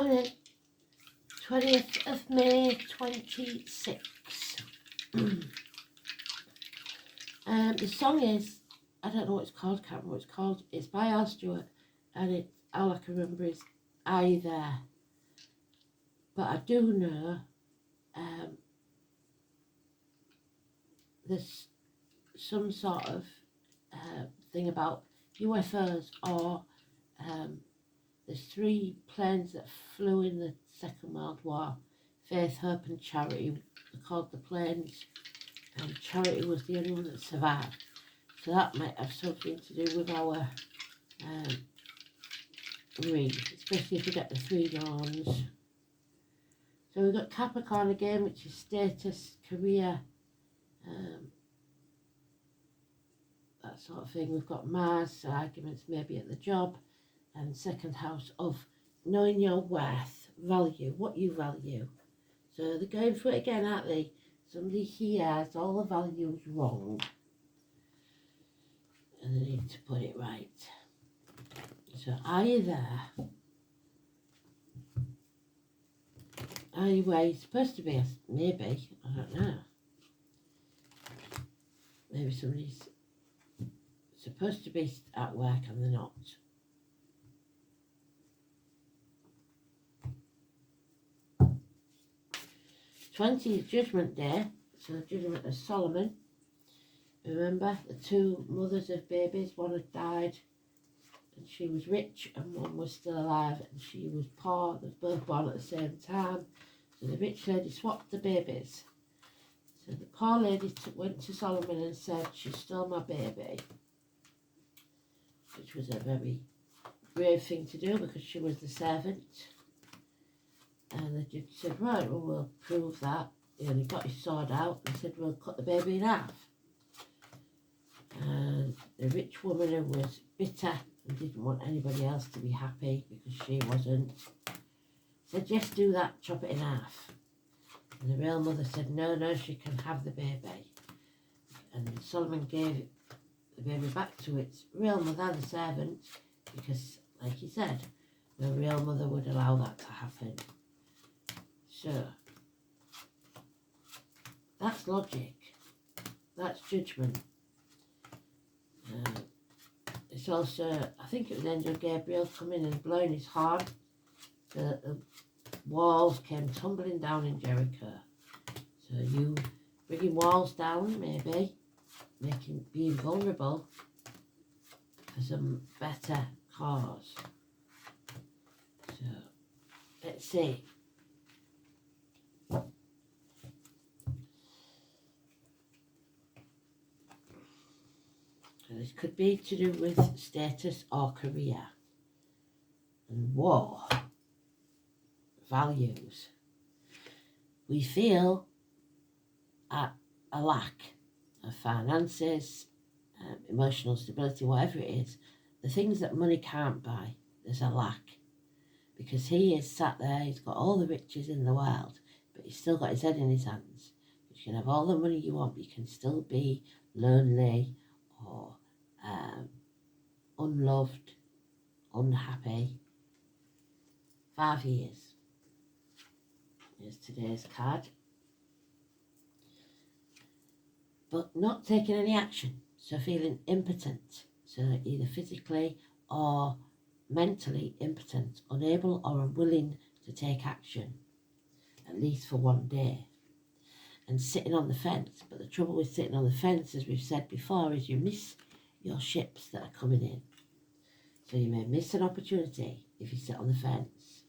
morning, 20th of May 26. The song is, I don't know what it's called, can't remember what it's called. It's by Al Stewart, and it's, all I can remember is Are You There? But I do know there's some sort of thing about UFOs, or there's 3 planes that flew in the Second World War, Faith, Hope and Charity. They're called the planes, and Charity was the only one that survived. So that might have something to do with our ring, especially if you get the 3 dawns. So we've got Capricorn again, which is status, career, that sort of thing. We've got Mars, so arguments maybe at the job, and second house of knowing your worth, value, what you value. So they're going for it again, aren't they? Somebody here has all the values wrong, and they need to put it right. So are you there? Are you where you're supposed to be? Maybe, I don't know. Maybe somebody's supposed to be at work and they're not. 20 is Judgment Day, so the Judgment of Solomon. Remember, the 2 mothers of babies, one had died and she was rich, and one was still alive and she was poor. They were both born at the same time. So the rich lady swapped the babies. So the poor lady went to Solomon and said, she stole my baby, which was a very brave thing to do because she was the servant. And the judge said, right, well, we'll prove that. And he got his sword out and said, we'll cut the baby in half. And the rich woman, who was bitter and didn't want anybody else to be happy because she wasn't, said, yes, do that, chop it in half. And the real mother said, no, no, she can have the baby. And Solomon gave the baby back to its real mother, the servant, because, like he said, no real mother would allow that to happen. So, that's logic. That's judgment. It's also, I think it was Angel Gabriel coming and blowing his horn. The walls came tumbling down in Jericho. So you bringing walls down, maybe, being vulnerable for some better cause. So, let's see. So this could be to do with status or career. And war. Values. We feel a lack of finances, emotional stability, whatever it is. The things that money can't buy, there's a lack. Because he is sat there, he's got all the riches in the world, but he's still got his head in his hands. You can have all the money you want, but you can still be lonely or unloved, unhappy. 5 years. Here's today's card. But not taking any action, so feeling impotent, so either physically or mentally impotent, unable or unwilling to take action, at least for one day, and sitting on the fence. But the trouble with sitting on the fence, as we've said before, is you miss your ships that are coming in. So you may miss an opportunity if you sit on the fence.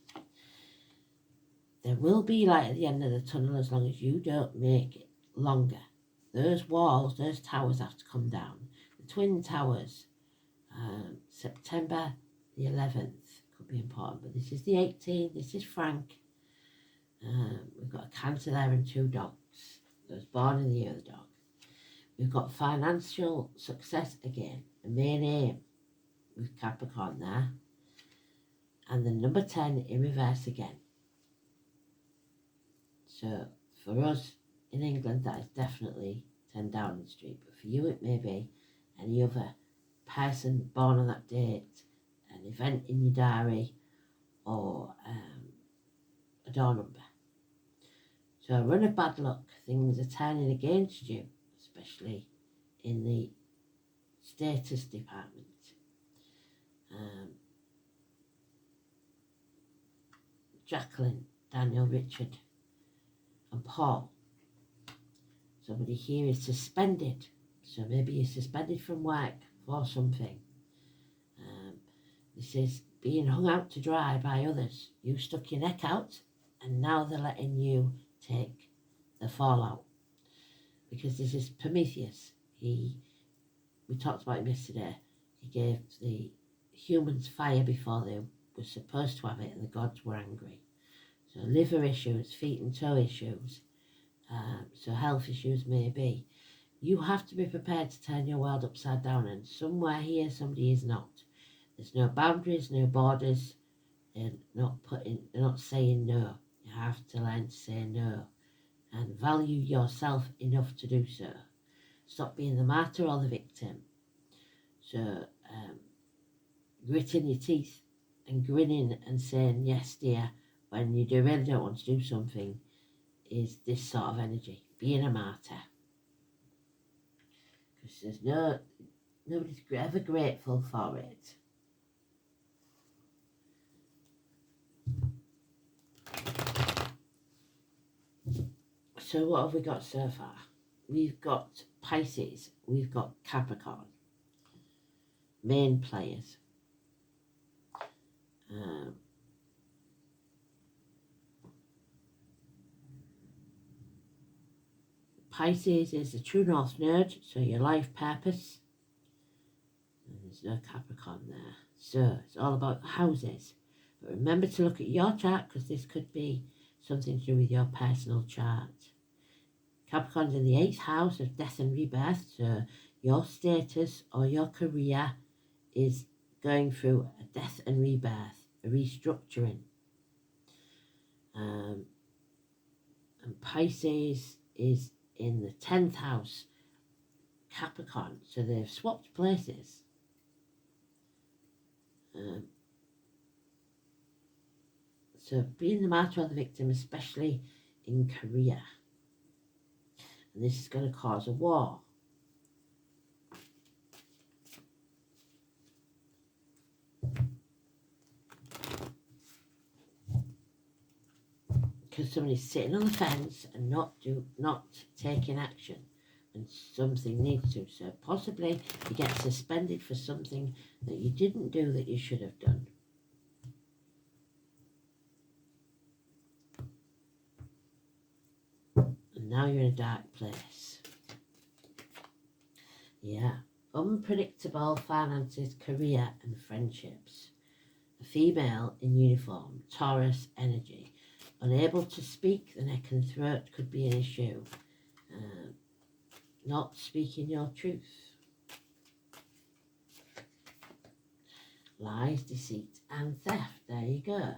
There will be light at the end of the tunnel as long as you don't make it longer. Those walls, those towers have to come down. The Twin Towers, September the 11th, could be important. But this is the 18th, this is Frank. We've got a Cancer there and 2 dogs. Those born in the year of the dog. We've got financial success again, a main aim with Capricorn there. And the number 10 in reverse again. So for us in England, that is definitely 10 Downing Street. But for you, it may be any other person born on that date, an event in your diary, or door number. So a run of bad luck, things are turning against you, especially in the status department. Jacqueline, Daniel, Richard and Paul. Somebody here is suspended. So maybe you're suspended from work for something. This is being hung out to dry by others. You stuck your neck out and now they're letting you take the fallout. Because this is Prometheus. We talked about him yesterday. He gave the humans fire before they were supposed to have it and the gods were angry. So liver issues, feet and toe issues, so health issues maybe. You have to be prepared to turn your world upside down, and somewhere here somebody is not. There's no boundaries, no borders, and they're not saying no. You have to learn to say no and value yourself enough to do so. Stop being the martyr or the victim. So gritting your teeth and grinning and saying yes dear when you really don't want to do something is this sort of energy, being a martyr. Because there's nobody's ever grateful for it. So what have we got so far? We've got Pisces, we've got Capricorn, main players. Pisces is the true north node, so your life purpose. And there's no Capricorn there. So it's all about the houses. But remember to look at your chart because this could be something to do with your personal chart. Capricorn's in the 8th house of death and rebirth, so your status or your career is going through a death and rebirth, a restructuring. And Pisces is in the 10th house, Capricorn, so they've swapped places. So being the martyr or the victim, especially in career. And this is going to cause a war. Because somebody's sitting on the fence and not taking action, and something needs to. So possibly you get suspended for something that you didn't do that you should have done. And now you're in a dark place. Yeah. Unpredictable finances, career and friendships. A female in uniform, Taurus energy. Unable to speak, the neck and throat could be an issue. Not speaking your truth. Lies, deceit and theft. There you go.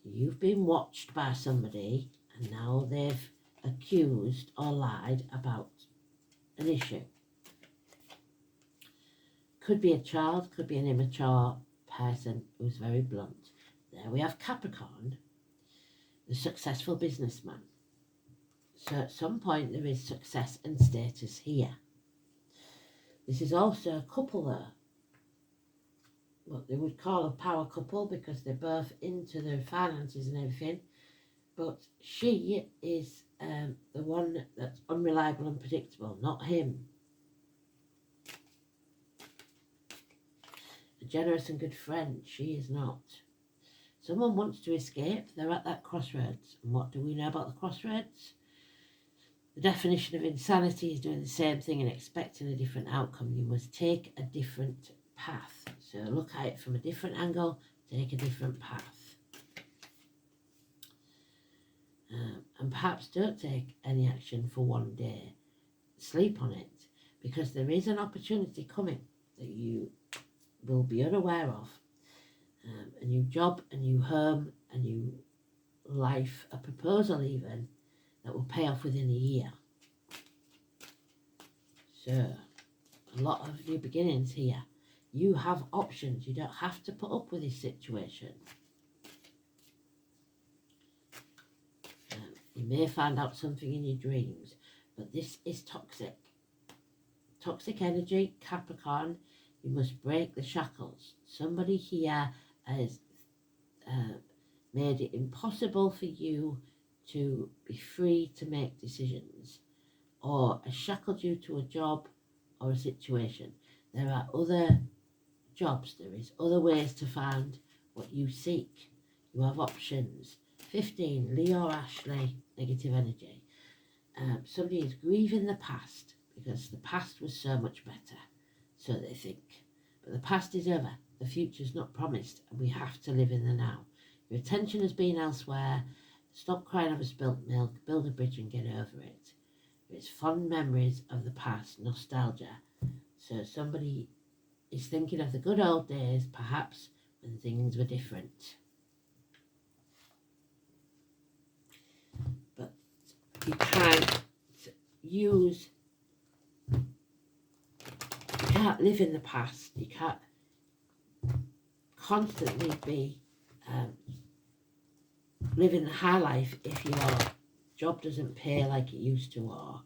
You've been watched by somebody and now they've accused or lied about an issue. Could be a child, could be an immature person who's very blunt. There we have Capricorn, the successful businessman. So at some point there is success and status here. This is also a couple though. What they would call a power couple because they're both into their finances and everything. But she is the one that's unreliable and predictable, not him. A generous and good friend, she is not. Someone wants to escape, they're at that crossroads. And what do we know about the crossroads? The definition of insanity is doing the same thing and expecting a different outcome. You must take a different path. So look at it from a different angle, take a different path. And perhaps don't take any action for one day. Sleep on it, because there is an opportunity coming that you will be unaware of. A new job, a new home, a new life, a proposal even, that will pay off within a year. So, a lot of new beginnings here. You have options. You don't have to put up with this situation. may find out something in your dreams, but this is toxic. Toxic energy, Capricorn, you must break the shackles. Somebody here has made it impossible for you to be free to make decisions, or has shackled you to a job or a situation. There are other jobs, there is other ways to find what you seek. You have options. 15, Leo or Ashley, negative energy. Somebody is grieving the past because the past was so much better, so they think. But the past is over. The future's not promised, and we have to live in the now. Your attention has been elsewhere. Stop crying over spilt milk, build a bridge and get over it. It's fond memories of the past, nostalgia. So somebody is thinking of the good old days, perhaps when things were different. But you can't live in the past. You can't constantly be living the high life if your job doesn't pay like it used to, or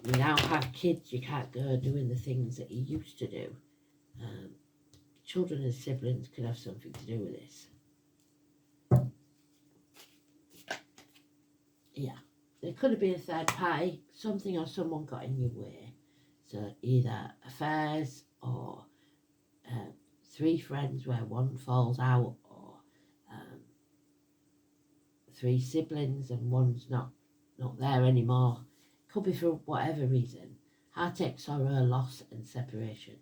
you now have kids, you can't go doing the things that you used to do. Children and siblings could have something to do with this. Yeah, there could have been a third party, something or someone got in your way. So either affairs, or 3 friends where one falls out, or 3 siblings and one's not there anymore. Could be for whatever reason. Heartache, sorrow, loss and separation.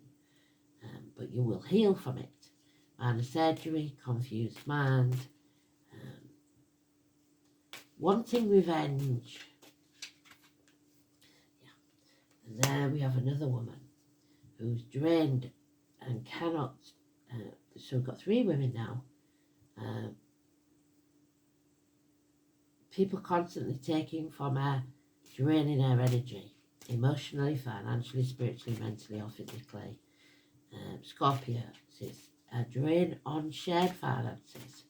But you will heal from it. Minor surgery, confused mind, wanting revenge. Yeah. And there we have another woman who's drained and cannot, so we've got 3 women now. People constantly taking from her, draining her energy, emotionally, financially, spiritually, mentally or physically. Scorpio says a drain on shared finances,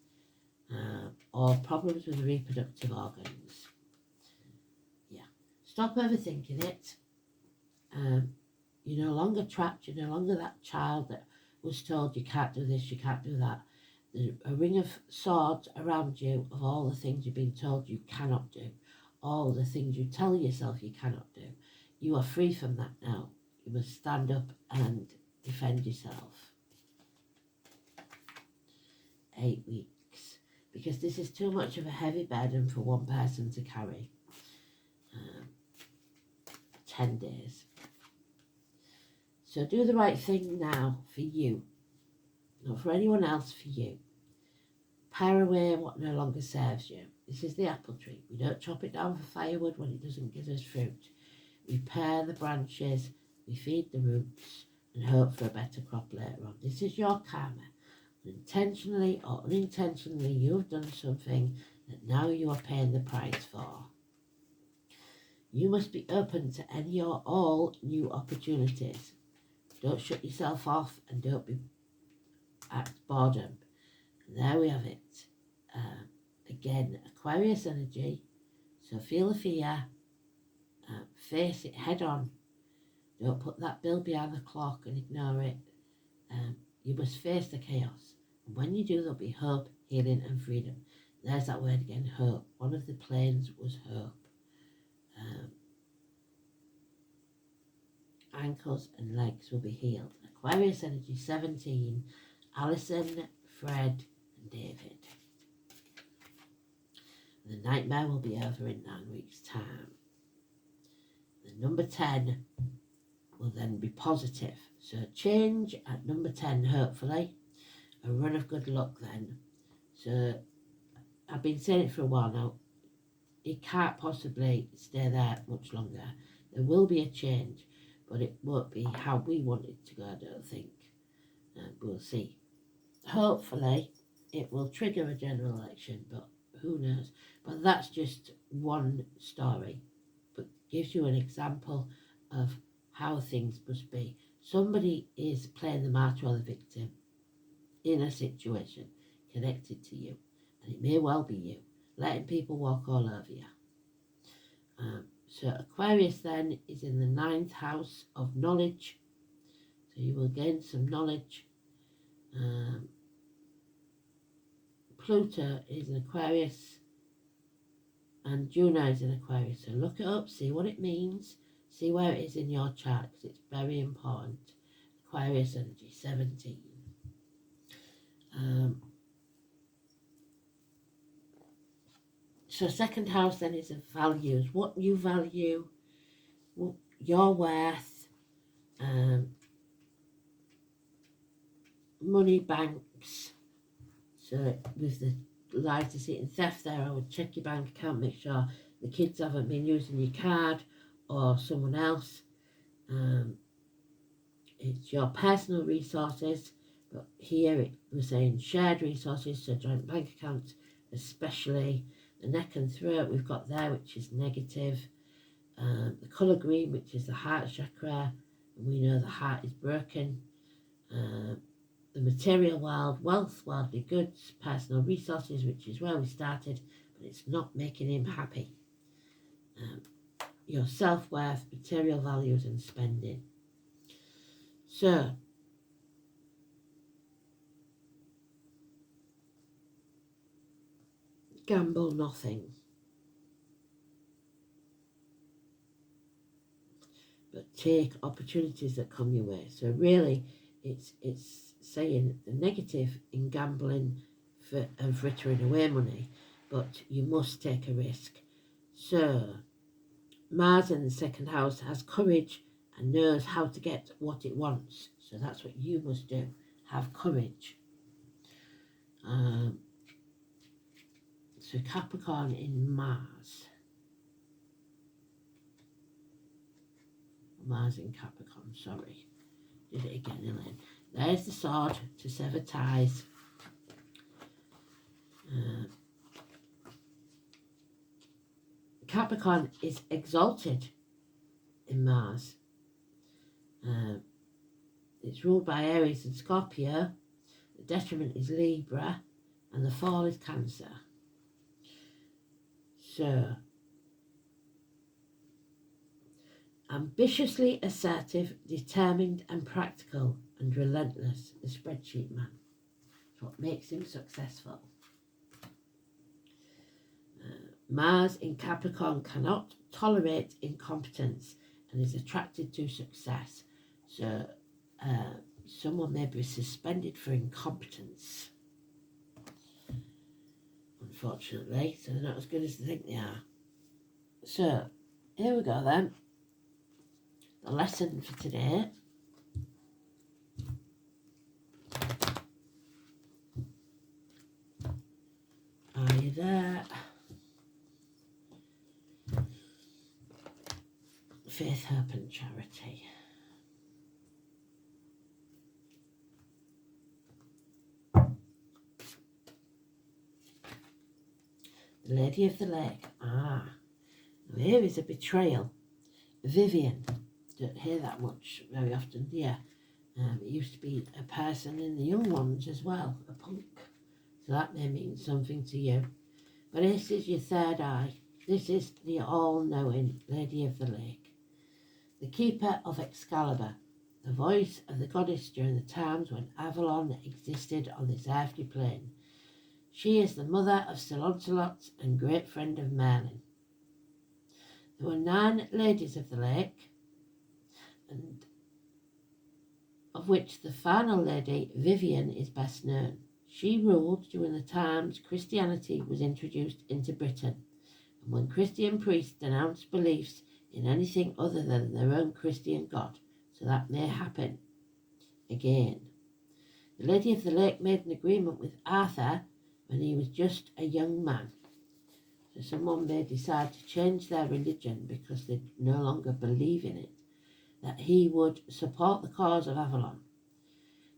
or problems with reproductive organs. Yeah, stop overthinking it. You're no longer trapped. You're no longer that child that was told you can't do this, you can't do that. There's a ring of swords around you of all the things you've been told you cannot do, all the things you tell yourself you cannot do. You are free from that now. You must stand up and defend yourself. 8 weeks, because this is too much of a heavy burden for one person to carry. 10 days. So do the right thing now for you, not for anyone else, for you. Pare away what no longer serves you. This is the apple tree. We don't chop it down for firewood when it doesn't give us fruit. We pare the branches, we feed the roots and hope for a better crop later on. This is your karma. Intentionally or unintentionally, you've done something that now you are paying the price for. You must be open to any or all new opportunities. Don't shut yourself off and don't be at boredom. And there we have it. Again, Aquarius energy. So feel the fear, face it head on. Don't put that bill behind the clock and ignore it. You must face the chaos. And when you do, there'll be hope, healing and freedom. There's that word again, hope. One of the planes was hope. Ankles and legs will be healed. Aquarius energy 17, Alison, Fred and David. The nightmare will be over in 9 weeks' time. The number 10 will then be positive. So change at number 10, hopefully. A run of good luck then. So I've been saying it for a while now. It can't possibly stay there much longer. There will be a change, but it won't be how we want it to go, I don't think. We'll see. Hopefully it will trigger a general election, but who knows. But that's just one story, but gives you an example of how things must be. Somebody is playing the martyr or the victim in a situation connected to you, and it may well be you. letting people walk all over you. So Aquarius then is in the 9th house of knowledge, so you will gain some knowledge. Pluto is in Aquarius and Juno is in Aquarius, so look it up, see what it means, see where it is in your chart, because it's very important. Aquarius energy 17. So 2nd house then is of values, what you value, your worth, money, banks. So with the lies, deceit and theft there, I would check your bank account, make sure the kids haven't been using your card or someone else. It's your personal resources, but here we're saying shared resources, so joint bank accounts especially. The neck and throat we've got there, which is negative. The colour green, which is the heart chakra, and we know the heart is broken. The material world, wealth, worldly goods, personal resources, which is where we started, but it's not making him happy. Your self-worth, material values and spending. So, gamble nothing, but take opportunities that come your way. So really, it's saying the negative in gambling and frittering away money, but you must take a risk. So Mars in the 2nd house has courage and knows how to get what it wants. So that's what you must do. Have courage. So Capricorn in Mars. Mars in Capricorn, sorry. Did it again, Elaine. There's the sword to sever ties. Capricorn is exalted in Mars. It's ruled by Aries and Scorpio. The detriment is Libra and the fall is Cancer. So, ambitiously assertive, determined and practical and relentless, the spreadsheet man. That's what makes him successful. Mars in Capricorn cannot tolerate incompetence and is attracted to success. So someone may be suspended for incompetence, unfortunately, so they're not as good as they think they are. So here we go then. The lesson for today. Are you there? Faith, hope and charity. The Lady of the Lake. Now here is a betrayal. Vivian. Don't hear that much very often, do you? It used to be a person in the young ones as well, a punk. So that may mean something to you. But this is your third eye. This is the all-knowing Lady of the Lake. The keeper of Excalibur. The voice of the goddess during the times when Avalon existed on this earthly plane. She is the mother of Sir Launcelot and great friend of Merlin. There were 9 ladies of the lake, and of which the final lady, Vivian, is best known. She ruled during the times Christianity was introduced into Britain, and when Christian priests denounced beliefs in anything other than their own Christian God, so that may happen again. The Lady of the Lake made an agreement with Arthur when he was just a young man. So someone may decide to change their religion because they no longer believe in it, that he would support the cause of Avalon.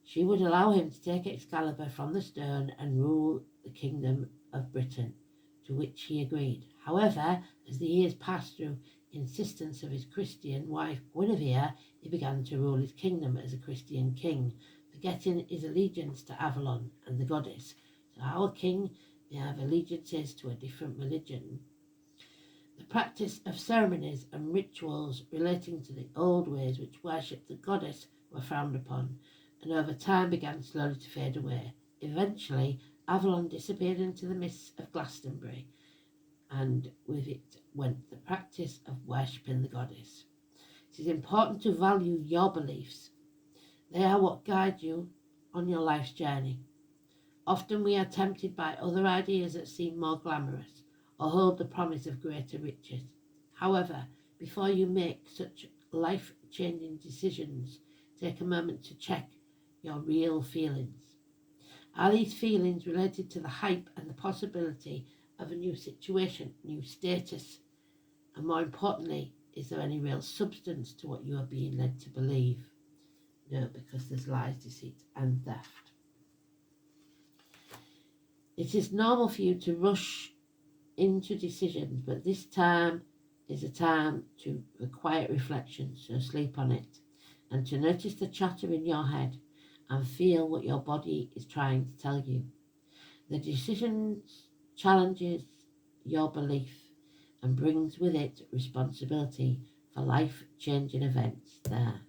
She would allow him to take Excalibur from the stone and rule the kingdom of Britain, to which he agreed. However, as the years passed through insistence of his Christian wife Guinevere, he began to rule his kingdom as a Christian king, forgetting his allegiance to Avalon and the goddess. So our king may have allegiances to a different religion. The practice of ceremonies and rituals relating to the old ways which worshipped the goddess were frowned upon, and over time began slowly to fade away. Eventually, Avalon disappeared into the mists of Glastonbury, and with it went the practice of worshipping the goddess. It is important to value your beliefs. They are what guide you on your life's journey. Often we are tempted by other ideas that seem more glamorous or hold the promise of greater riches. However, before you make such life-changing decisions, take a moment to check your real feelings. Are these feelings related to the hype and the possibility of a new situation, new status? And more importantly, is there any real substance to what you are being led to believe? No, because there's lies, deceit, and theft. It is normal for you to rush into decisions, but this time is a time to a quiet reflection, so sleep on it, and to notice the chatter in your head and feel what your body is trying to tell you. The decision challenges your belief and brings with it responsibility for life-changing events there.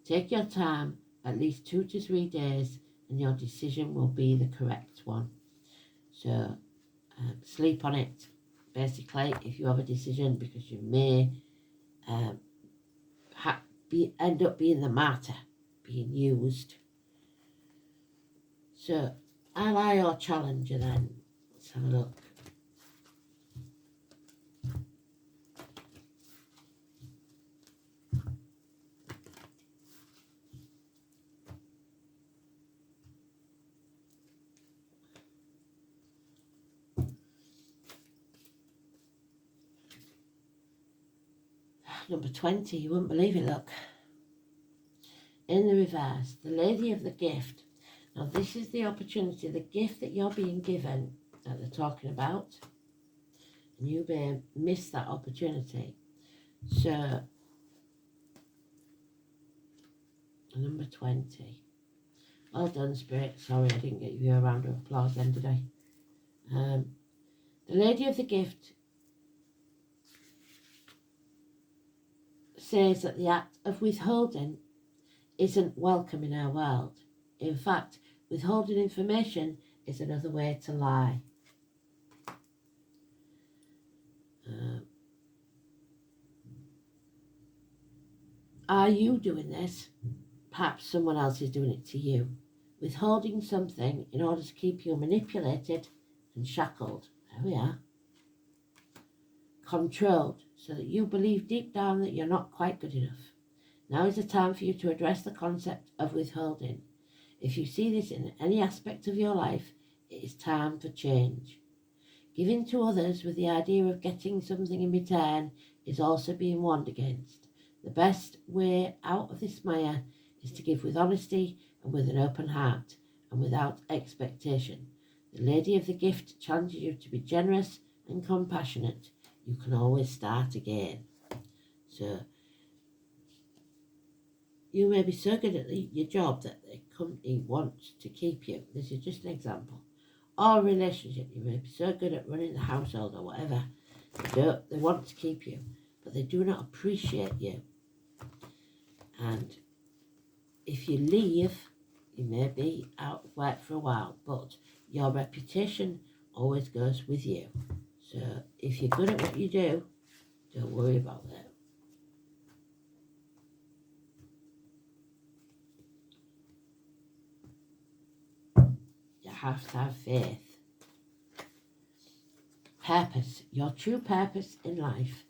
Take your time, at least 2 to 3 days, and your decision will be the correct one. So sleep on it, basically, if you have a decision, because you may end up being the martyr, being used. So, ally or challenger then? Let's have a look. Number 20, you wouldn't believe it, look. In the reverse, the Lady of the Gift. Now this is the opportunity, the gift that you're being given that they're talking about. And you may miss that opportunity. So, number 20. Well done, Spirit. Sorry, I didn't get you a round of applause then, did I? The Lady of the Gift says that the act of withholding isn't welcome in our world. In fact, withholding information is another way to lie. Are you doing this? Perhaps someone else is doing it to you. Withholding something in order to keep you manipulated and shackled. There we are. Controlled, so that you believe deep down that you're not quite good enough. Now is the time for you to address the concept of withholding. If you see this in any aspect of your life, it is time for change. Giving to others with the idea of getting something in return is also being warned against. The best way out of this mire is to give with honesty and with an open heart and without expectation. The Lady of the Gift challenges you to be generous and compassionate. You can always start again. So, you may be so good at your job that the company wants to keep you. This is just an example. Or a relationship, you may be so good at running the household or whatever. They want to keep you, but they do not appreciate you. And if you leave, you may be out of work for a while, but your reputation always goes with you. So if you're good at what you do, don't worry about that. You have to have faith. Purpose, your true purpose in life.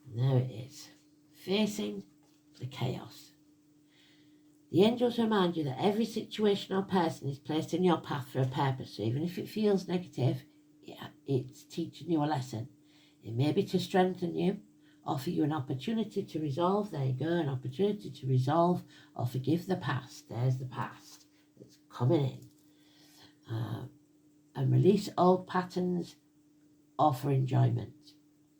And there it is. Facing the chaos. The angels remind you that every situation or person is placed in your path for a purpose. So even if it feels negative, it's teaching you a lesson. It may be to strengthen you, offer you an opportunity to resolve. There you go, an opportunity to resolve or forgive the past. There's the past that's coming in. And release old patterns or for enjoyment.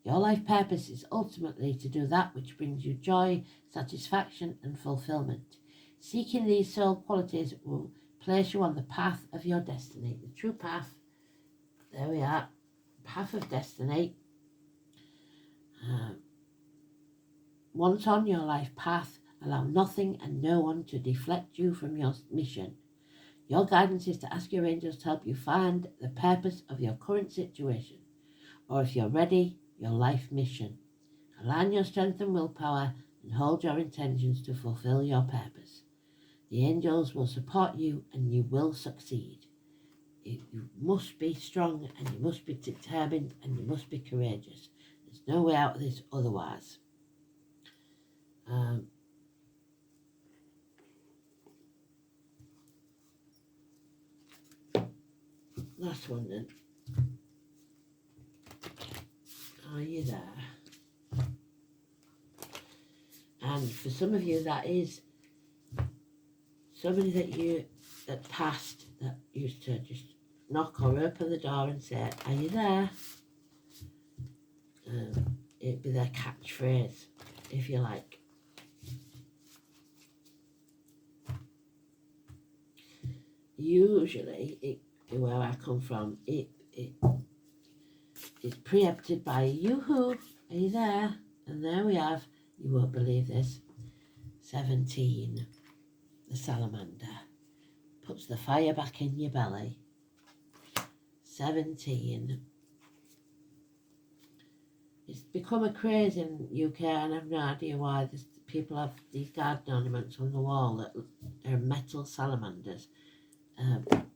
Your life purpose is ultimately to do that which brings you joy, satisfaction and fulfillment. Seeking these soul qualities will place you on the path of your destiny, the true path there we are. Path of destiny. Once on your life path, allow nothing and no one to deflect you from your mission. Your guidance is to ask your angels to help you find the purpose of your current situation, or if you're ready, your life mission. Align your strength and willpower and hold your intentions to fulfill your purpose. The angels will support you and you will succeed. You must be strong and you must be determined and you must be courageous. There's no way out of this otherwise. Last one then. Are you there? And for some of you, that is somebody that passed, that used to just knock or open the door and say, are you there? It'd be their catchphrase, if you like. Usually, where I come from, it's preempted by yoo-hoo, are you there? And there we have, you won't believe this, 17, the salamander. Puts the fire back in your belly. 17. It's become a craze in UK, and I've no idea why. People have these garden ornaments on the wall that are metal salamanders.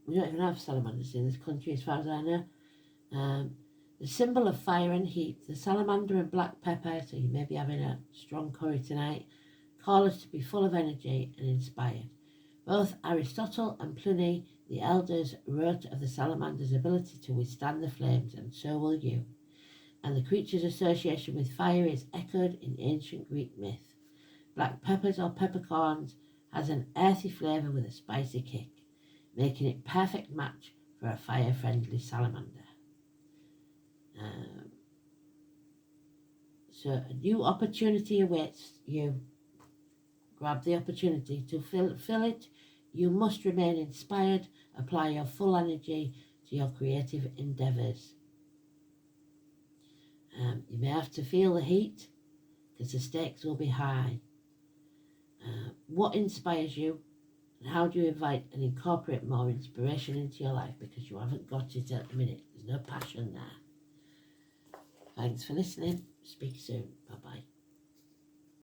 We don't even have salamanders in this country as far as I know. The symbol of fire and heat, the salamander and black pepper, so you may be having a strong curry tonight, call us to be full of energy and inspired. Both Aristotle and Pliny, the elders, wrote of the salamander's ability to withstand the flames, and so will you. And the creature's association with fire is echoed in ancient Greek myth. Black peppers or peppercorns has an earthy flavour with a spicy kick, making it perfect match for a fire-friendly salamander. So a new opportunity awaits you. Grab the opportunity to fill it. You must remain inspired. Apply your full energy to your creative endeavours. You may have to feel the heat because the stakes will be high. What inspires you, and how do you invite and incorporate more inspiration into your life, because you haven't got it at the minute. There's no passion there. Thanks for listening. Speak soon. Bye-bye.